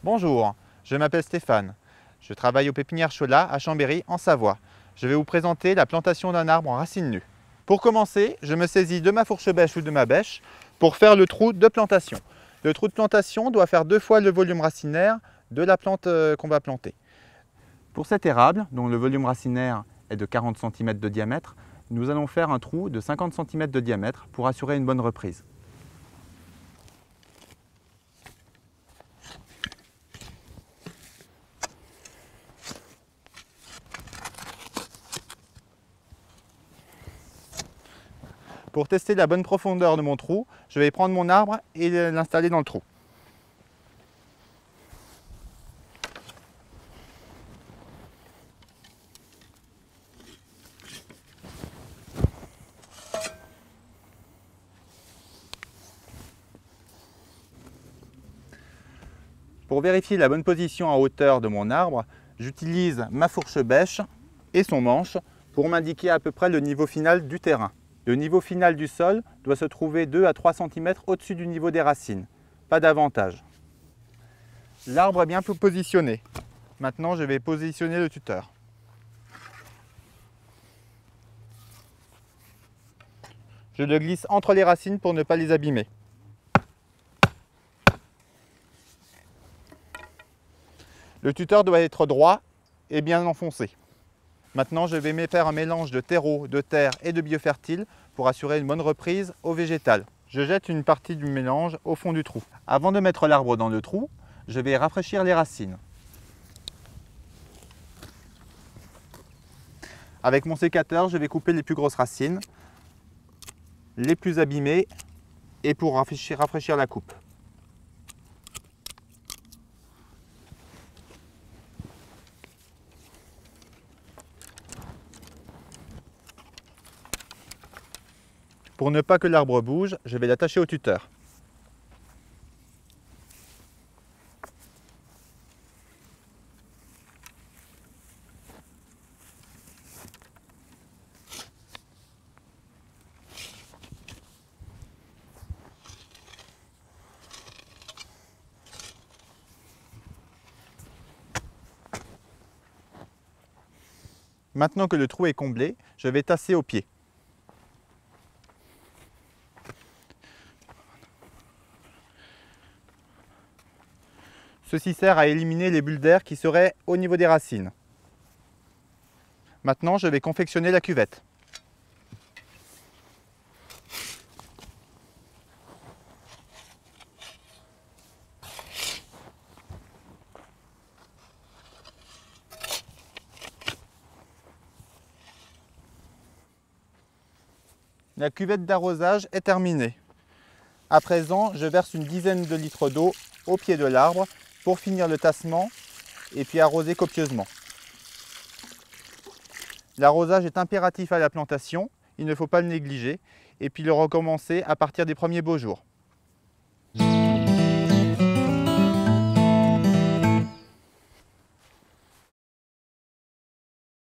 Bonjour, je m'appelle Stéphane. Je travaille aux pépinières Cholat à Chambéry en Savoie. Je vais vous présenter la plantation d'un arbre en racines nues. Pour commencer, je me saisis de ma fourche bêche ou de ma bêche pour faire le trou de plantation. Le trou de plantation doit faire 2 fois le volume racinaire de la plante qu'on va planter. Pour cet érable, dont le volume racinaire est de 40 cm de diamètre, nous allons faire un trou de 50 cm de diamètre pour assurer une bonne reprise. Pour tester la bonne profondeur de mon trou, je vais prendre mon arbre et l'installer dans le trou. Pour vérifier la bonne position en hauteur de mon arbre, j'utilise ma fourche bêche et son manche pour m'indiquer à peu près le niveau final du terrain. Le niveau final du sol doit se trouver 2 à 3 cm au-dessus du niveau des racines, pas davantage. L'arbre est bien positionné. Maintenant, je vais positionner le tuteur. Je le glisse entre les racines pour ne pas les abîmer. Le tuteur doit être droit et bien enfoncé. Maintenant, je vais faire un mélange de terreau, de terre et de biofertile pour assurer une bonne reprise au végétal. Je jette une partie du mélange au fond du trou. Avant de mettre l'arbre dans le trou, je vais rafraîchir les racines. Avec mon sécateur, je vais couper les plus grosses racines, les plus abîmées et pour rafraîchir la coupe. Pour ne pas que l'arbre bouge, je vais l'attacher au tuteur. Maintenant que le trou est comblé, je vais tasser au pied. Ceci sert à éliminer les bulles d'air qui seraient au niveau des racines. Maintenant, je vais confectionner la cuvette. La cuvette d'arrosage est terminée. À présent, je verse une dizaine de litres d'eau au pied de l'arbre pour finir le tassement et puis arroser copieusement. L'arrosage est impératif à la plantation, il ne faut pas le négliger et puis le recommencer à partir des premiers beaux jours.